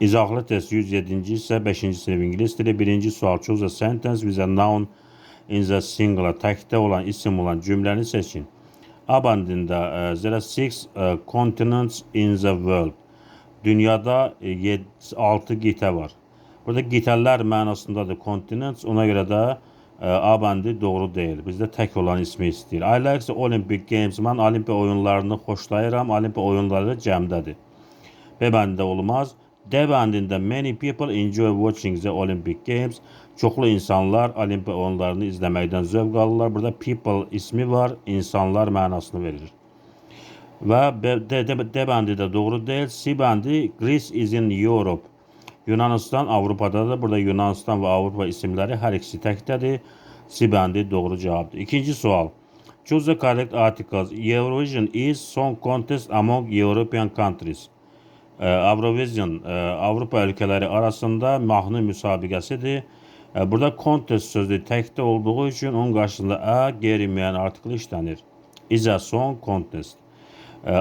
İzahlı test 107. ise 5. sınıf İngiliz dili. Birinci sual. Choose a sentence with a noun in the singular. Təkdə olan, isim olan cümləni seçin. Abandında there are 6 continents in the world. Dünyada 6 qitə var. Burada qitələr mənasındadır continents. Ona görə də abandi doğru deyil. Bizdə tək olan ismi istəyir. I like the Olympic Games. Mən olimpiya oyunlarını xoşlayıram. Olimpiya oyunları cəmdədir. B bəndində olmaz. D bəndində many people enjoy watching the Olympic Games. Çoxlu insanlar olimpiya oyunlarını izləməkdən zövq alırlar. Burada people ismi var, insanlar mənasını verir. Və D bəndi də doğru deyil. C bəndi Greece is in Europe. Yunanistan Avrupadadır. Burada Yunanistan və Avrupa isimləri hər ikisi təkdədir. C bəndi doğru cavabdır. İkinci sual. Choose the correct articles. Eurovision is song contest among European countries. Eurovision Avrupa ölkələri arasında mahnı müsabiqəsidir. Burada contest sözü təkdə olduğu üçün onun qarşısında a qeyri-müəyyən artikl işlənir. Is a song contest.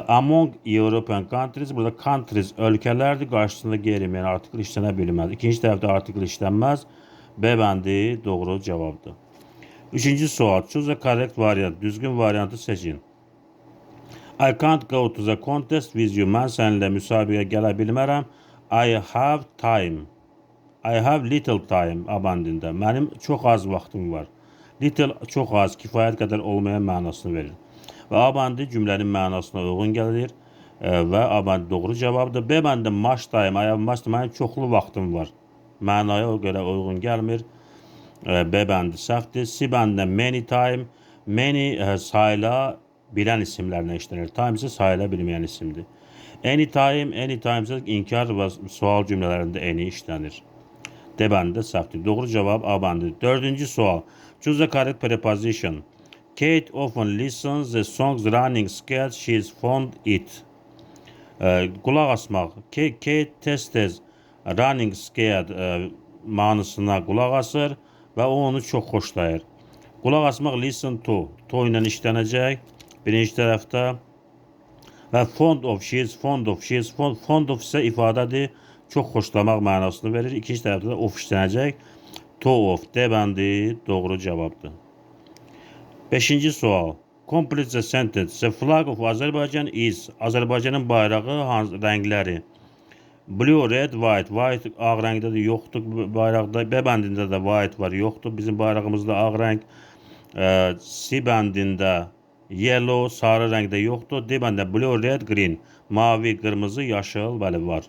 Among European countries, burada countries ölkələrdir, qarşısında qeyri-müəyyən artikl işlənə bilməz. İkinci tərəfdə artikl işlənməz. B bəndi doğru cavabdır. Üçüncü sual. Choose the correct variant. Düzgün variantı seçin. I can't go to the contest with you. Mən səninlə müsabiqəyə gələ bilmərəm. I have time. I have little time abandında. Mənim çox az vaxtım var. Little çox az, kifayət qədər olmayan mənasını verir. Və abandi cümlənin mənasına uyğun gəlir və abandi doğru cavabdır. B bəndə much time. I have much time. Mənim çoxlu vaxtım var. Mənaya görə uyğun gəlmir. B bəndi səhvdir. C bəndə many time. Many sayıla bilən isimlərlə işlənir. Time isə sayıla bilməyən isimdir. Anytime isə inkar və sual cümlələrində any işlənir. D bəndi səhvdir. Doğru cavab A bəndidir. Dördüncü sual. Choose the correct preposition. Kate often listens the songs running scared. She is fond it. Qulaq asmaq. Kate tez-tez running scared manasına qulaq asır və o onu çox xoşlayır. Qulaq asmaq listen to. To ilə işlənəcək. Birinci tərəfdə və fond of, she is fond of, fond of isə ifadədir, çox xoşlamaq mənasını verir. İkinci tərəfdə də of işlənəcək. To of, D bəndi doğru cavabdır. Beşinci sual. Complete the sentence. The flag of Azerbaijan is. Azərbaycanın bayrağı rəngləri. Blue, red, white. White ağ rəngdə də yoxdur bayraqda. B bəndində də white var, yoxdur. Bizim bayrağımızda ağ rəng. C bəndində yellow, sarı rəngdə yoxdur. D bəndə blue, red, green. Mavi, qırmızı, yaşıl, bəli var.